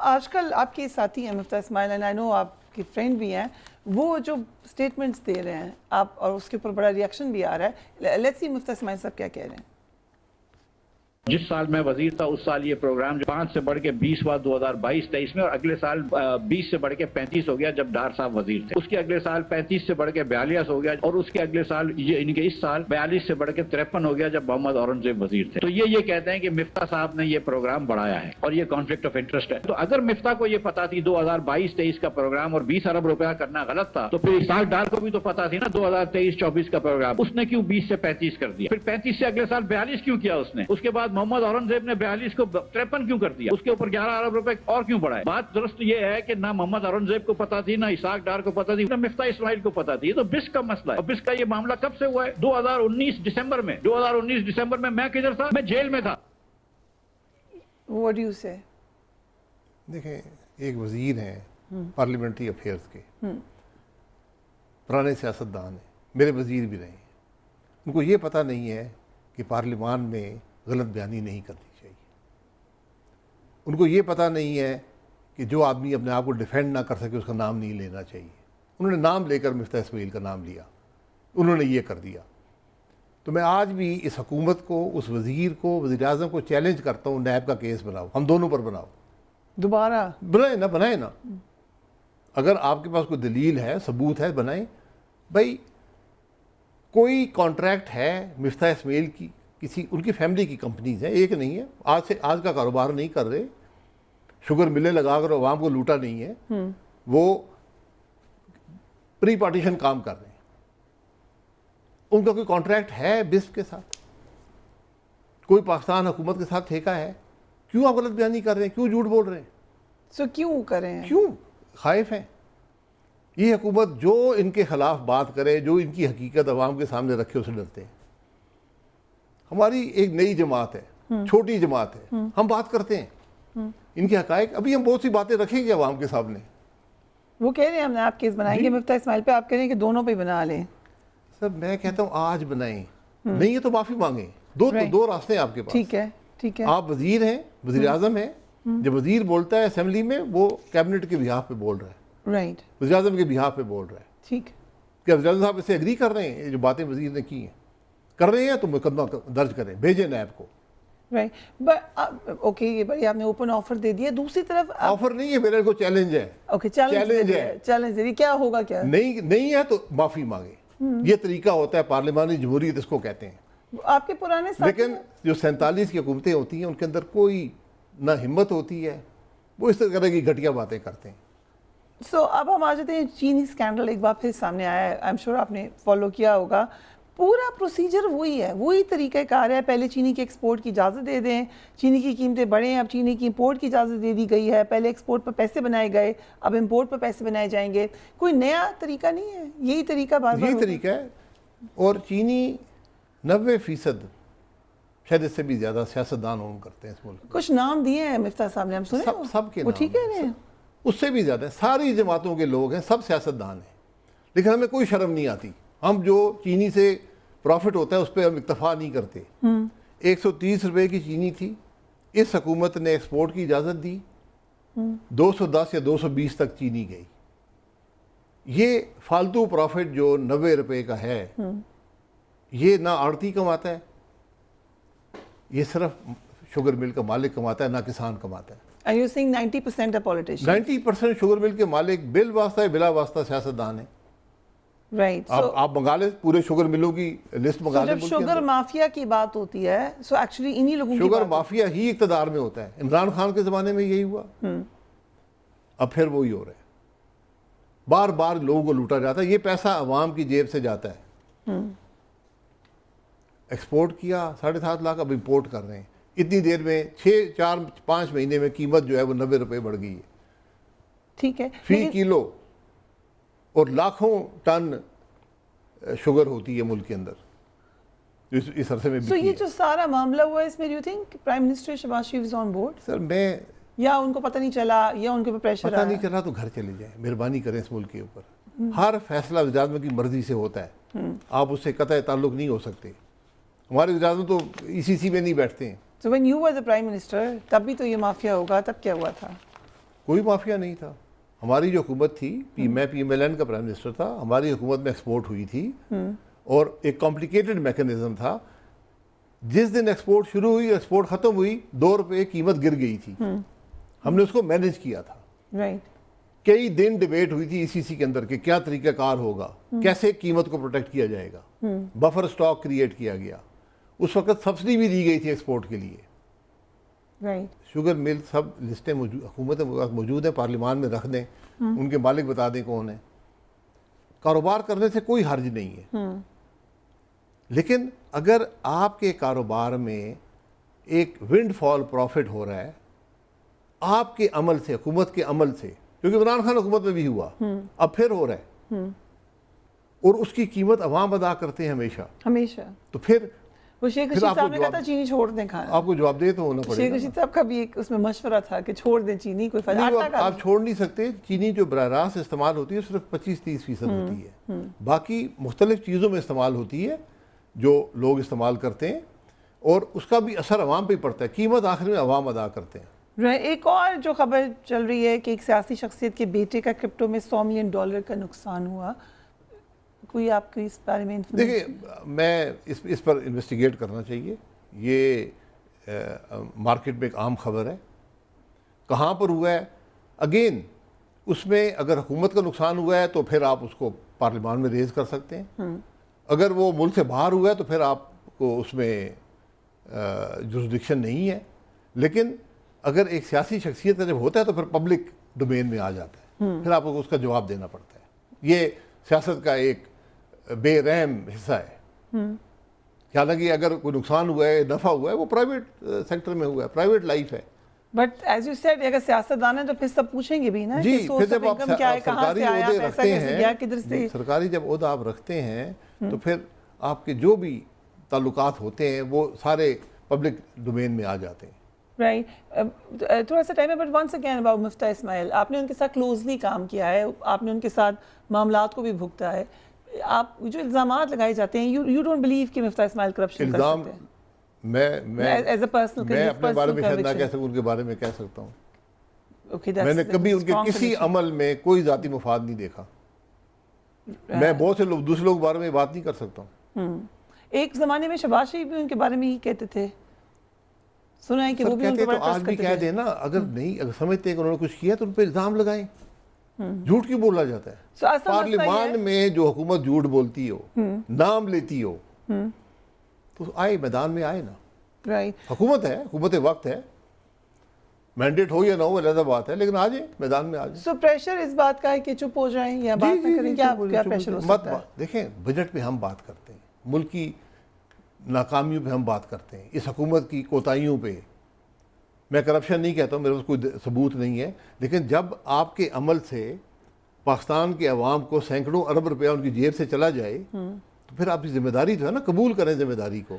आजकल आपके साथी हैं मुफ्ता इस्माइल, एंड आई नो आपके फ्रेंड भी हैं, वो जो स्टेटमेंट्स दे रहे हैं आप, और उसके ऊपर बड़ा रिएक्शन भी आ रहा है। लेट्स सी मुफ्ता इस्माइल साहब क्या कह रहे हैं। जिस साल मैं वजीर था उस साल ये प्रोग्राम जो 5 से बढ़ के 20 हुआ 2022-23 में, और अगले साल 20 से बढ़ के 35 हो गया जब डार साहब वजीर थे। उसके अगले साल 35 से बढ़ के 42 हो गया, और उसके अगले साल ये इनके इस साल 42 से बढ़ के 53 हो गया जब मोहम्मद औरंगजेब वजीर थे। तो ये कहते हैं कि मिफ्ता साहब ने ये प्रोग्राम बढ़ाया है और ये कॉन्फ्लिक्ट ऑफ इंटरेस्ट है। तो अगर मिफ्ता को ये पता थी 2022-23 का प्रोग्राम और 20 अरब रुपया करना गलत था, तो फिर इस साल डार को भी तो पता थी ना 2023-24 का प्रोग्राम, उसने क्यों 20 से 35 कर दिया? फिर 35 से अगले साल 42 क्यों किया उसने? उसके बाद मोहम्मद औरंगजेब ने 42 को 53 क्यों कर दिया? उसके ऊपर 11 अरब रुपए और क्यों बढ़ाए? बात दुरुस्त ये है कि ना मोहम्मद औरंगजेब को पता थी, ना इसाक डार को पता थी, ना मिफ्ता इस्माइल को पता थी। ये तो बिस्क का मसला है। और बिस्क का ये मामला कब से हुआ है? 2019 दिसंबर में। 2019 दिसंबर में मैं किधर था? मैं जेल में था। What do you say? देखें, एक वजीर हैं पार्लियामेंट्री अफेयर्स के, पुराने सियासतदान हैं, मेरे वजीर भी रहे हैं। उनको ये पता नहीं है कि पार्लियामान में गलत बयानी नहीं करनी चाहिए। उनको ये पता नहीं है कि जो आदमी अपने आप को डिफेंड ना कर सके उसका नाम नहीं लेना चाहिए। उन्होंने नाम लेकर मिफ्ता इस्माइल का नाम लिया, उन्होंने ये कर दिया। तो मैं आज भी इस हुकूमत को, उस वज़ीर को, वज़ीर-ए-आज़म को चैलेंज करता हूँ, नैब का केस बनाओ, हम दोनों पर बनाओ, दोबारा बनाए ना। अगर आपके पास कोई दलील है, सबूत है, बनाए। भाई कोई कॉन्ट्रैक्ट है मिफ्ता इस्माइल की, किसी उनकी फैमिली की कंपनीज है, एक नहीं है। आज का कारोबार नहीं कर रहे, शुगर मिलें लगाकर अवाम को लूटा नहीं है, वो प्री पार्टीशन काम कर रहे हैं। उनका कोई कॉन्ट्रैक्ट है बिस्फ के साथ, कोई पाकिस्तान हुकूमत के साथ ठेका है। क्यों आप गलत बयानी कर रहे हैं? क्यों झूठ बोल रहे हैं? क्यों कर रहे हैं? क्यों खाइफ हैं? ये हुकूमत जो इनके खिलाफ बात करे, जो इनकी हकीकत अवाम के सामने रखे, उसे डरते हैं। हमारी एक नई जमात है, छोटी जमात है, हम बात करते हैं इनके हकायक। अभी हम बहुत सी बातें रखेंगे अवाम के सामने। वो कह रहे हैं हमने आप केस बनाएंगे मिफ्ता इस्माइल पे, आप कह रहे हैं कि दोनों पे बना लें। सर मैं कहता हूँ आज बनाएं, नहीं है तो माफी मांगे। दो रास्ते हैं आपके पास। ठीक है, ठीक है। आप वजीर हैं, वजीर आजम हैं। जब वजीर बोलता है असेंबली में, वो कैबिनेट के बिहाफ पे बोल रहा है, राइट, वजीर आजम के बिहाफ पे बोल रहा है। ठीक। क्या वजीर आजम साहब इससे एग्री कर रहे हैं? ये जो बातें वजीर ने की हैं, कर रहे हैं तो मुकदमा दर्ज करें, भेजें नैब को। राइट, बट ओके, ये भाई आपने ओपन ऑफर दे दिया। दूसरी तरफ ऑफर नहीं है, मेरे को चैलेंज है। ओके, चैलेंज है, चैलेंज है। क्या होगा? क्या नहीं है तो माफी मांगे। ये तरीका होता है, पार्लियामानी जमहूरियत इसको कहते हैं। आपके पुराने लेकिन जो 47 की हुकूमतें होती हैं, उनके अंदर कोई ना हिम्मत होती है, वो इस तरह की घटिया बातें करते हैं। अब हम आ जाते हैं, चीनी स्कैंडल एक बार फिर सामने आया है। आई एम श्योर आपने फॉलो किया होगा। पूरा प्रोसीजर वही है, वही तरीक़ाकार है। पहले चीनी के एक्सपोर्ट की इजाज़त दे दें, चीनी की कीमतें बढ़ें, अब चीनी की इंपोर्ट की इजाज़त दे दी गई है। पहले एक्सपोर्ट पर पैसे बनाए गए, अब इंपोर्ट पर पैसे बनाए जाएंगे। कोई नया तरीका नहीं है, यही तरीका बार-बार यही तरीका है। और चीनी 90% शायद इससे भी ज़्यादा सियासतदान ओन करते हैं इस मुल्क। कुछ नाम दिए हैं मिफ्ता साहब ने, हम सुने सबके वो ठीक कह रहे हैं। उससे भी ज़्यादा सारी जमातों के लोग हैं, सब सियासतदान हैं। लेकिन हमें कोई शर्म नहीं आती। हम जो चीनी से प्रॉफिट होता है उस पर हम इक्तफा नहीं करते। 130 रुपए की चीनी थी, इस हुकूमत ने एक्सपोर्ट की इजाज़त दी, 210 या 220 तक चीनी गई। ये फालतू प्रॉफिट जो 90 रुपए का है, ये ना आड़ती कमाता है, ये सिर्फ शुगर मिल का मालिक कमाता है, ना किसान कमाता है। Are you saying 90% are politicians? 90% sugar mill के मालिक बिल वास्ता है, बिला वास्ता सियासतदान है। राइट, आप मंगा ले पूरे शुगर मिलों की लिस्ट मंगा ले। जब शुगर माफिया की बात होती है, सो एक्चुअली इन्हीं लोगों की शुगर माफिया ही इक़्तिदार में होता है। इमरान खान के ज़माने में यही हुआ, अब फिर वही हो रहा है। बार बार लोगों को लूटा जाता है, ये पैसा अवाम की जेब से जाता है। एक्सपोर्ट किया 7.5 लाख, अब इंपोर्ट कर रहे हैं। इतनी देर में 4-5 महीने में कीमत जो है वो 90 रुपए बढ़ गई है। ठीक है, फी किलो, और लाखों टन शुगर होती है मुल्क के अंदर इस अरसे में। ये जो सारा मामला हुआ है, इसमें do you think prime minister Shahbaz Sharif is on board? Sir मैं, या उनको पता नहीं चला, या उनके ऊपर प्रेशर पता नहीं चला तो घर चले जाए, मेहरबानी करें इस मुल्क के ऊपर। हर फैसला वज़ीर-ए-आज़म की मर्जी से होता है, आप उससे कतई ताल्लुक नहीं हो सकते। हमारे वज़ीर-ए-आज़म तो ECC में नहीं बैठते हैं। So when you were the prime minister, तब भी तो ये माफिया होगा, तब क्या हुआ था? कोई माफिया नहीं था। हमारी जो हुकूमत थी, मैं PMLN का प्राइम मिनिस्टर था, हमारी हुकूमत में एक्सपोर्ट हुई थी और एक कॉम्प्लिकेटेड मैकेनिज्म था। जिस दिन एक्सपोर्ट शुरू हुई, एक्सपोर्ट खत्म हुई, 2 रुपये कीमत गिर गई थी। हमने उसको मैनेज किया था। राइट। कई दिन डिबेट हुई थी ECC के अंदर कि क्या तरीकाकार होगा, कैसे कीमत को प्रोटेक्ट किया जाएगा। बफर स्टॉक क्रिएट किया गया। उस वक्त सब्सिडी भी दी गई थी एक्सपोर्ट के लिए। राइट। शुगर मिल सब लिस्टें हुकूमत के पास मौजूद है, पार्लियामान में रख दें, उनके मालिक बता दें कौन है। कारोबार करने से कोई हर्ज नहीं है, लेकिन अगर आपके कारोबार में एक विंडफॉल प्रॉफिट हो रहा है आपके अमल से, हुकूमत के अमल से, क्योंकि इमरान खान हुकूमत में भी हुआ, अब फिर हो रहा है, और उसकी कीमत अवाम अदा करते हैं हमेशा हमेशा। तो फिर वो शेख रशीद साहब ने कहा था चीनी छोड़ दें खाना। आपको जवाब दे तो होना शेख पड़ेगा। रशीद साहब का भी एक उसमें मशवरा था कि छोड़ दें चीनी, कोई फायदा। नहीं, आटा आप छोड़ नहीं सकते। चीनी जो बराह रास्त इस्तेमाल होती है सिर्फ 25-30% होती है, बाकी मुख्तलिफ चीज़ों में इस्तेमाल होती है जो लोग इस्तेमाल करते हैं, और उसका भी असर अवाम पे ही पड़ता है। कीमत आखिर में अवाम अदा करते हैं। एक और जो खबर चल रही है कि एक सियासी शख्सियत के बेटे का क्रिप्टो में $100 मिलियन का नुकसान हुआ। कोई आपको इस बारे में information? देखिए, मैं इस पर इन्वेस्टिगेट करना चाहिए। ये मार्केट में एक आम खबर है। कहाँ पर हुआ है, अगेन उसमें अगर हुकूमत का नुकसान हुआ है तो फिर आप उसको पार्लियामान में रेज कर सकते हैं। अगर वो मुल्क से बाहर हुआ है तो फिर आपको उसमें जुरिस्डिक्शन नहीं है। लेकिन अगर एक सियासी शख्सियत का जब होता है तो फिर पब्लिक डोमेन में आ जाता है, फिर आपको उसका जवाब देना पड़ता है। ये सियासत का एक बेरहम हिस्सा है। हालांकि अगर कोई नुकसान हुआ है, नफा हुआ है, वो प्राइवेट सेक्टर में हुआ है, प्राइवेट लाइफ है। बट एज यू सेड, अगर सियासतदान है तो फिर सब पूछेंगे भी ना जी, कि फिर जब आप क्या है, कहाँ सरकारी से आया, ओहदे पैसा रखते कैसे गया, किधर से। हैं, सरकारी जब ओहदा आप रखते हैं तो फिर आपके जो भी ताल्लुकात होते हैं वो सारे पब्लिक डोमेन में आ जाते हैं। राइट। थोड़ा सा टाइम है, but once again about Miftah Ismail, आपने उनके साथ क्लोजली काम किया है, आपने उनके साथ मामलात को भी भुगता है। आप जो इल्ज़ामात लगाए जाते हैं, यू डोंट बिलीव कि मुफ्ता इस्माइल करप्शन कर सकते हैं? मैं एज अ पर्सनल, मैं अपने बारे में शायद ना कह सकूं, उनके बारे में कह सकता हूँ। Okay, मैंने कभी उनके किसी अमल में कोई जाती मुफाद नहीं देखा। मैं बहुत से लोग, दूसरे लोगों के बारे में बात नहीं कर सकता हूँ। एक ज़माने में शहबाज शरीफ भी उनके बारे में ही कहते थे, सुना है कि वो भी उनके तो बारे में आज भी कह देना, अगर नहीं, अगर समझते हैं कि उन्होंने कुछ किया तो उन पर इल्ज़ाम लगाएं। झूठ क्यों बोला जाता है? पार्लियामान में जो हुकूमत झूठ बोलती हो, नाम लेती हो, तो आए मैदान में आए ना। राइट। हुकूमत है, हुकूमत वक्त है, मैंडेट हो या ना हो अलग बात है, लेकिन आ जाए मैदान में आ जाए। सो प्रेशर इस बात का है कि चुप हो जाएं या बात ना करें, क्या प्रेशर हो सकता है? देखें, बजट पे हम बात करते हैं, मुल्क की नाकामियों पे हम बात करते हैं, इस हुकूमत की कोताहियों पे। मैं करप्शन नहीं कहता हूँ, मेरे पास कोई सबूत नहीं है, लेकिन जब आपके अमल से पाकिस्तान के अवाम को सैकड़ों अरब रुपया उनकी जेब से चला जाए तो फिर आपकी जिम्मेदारी जो है ना, कबूल करें जिम्मेदारी को।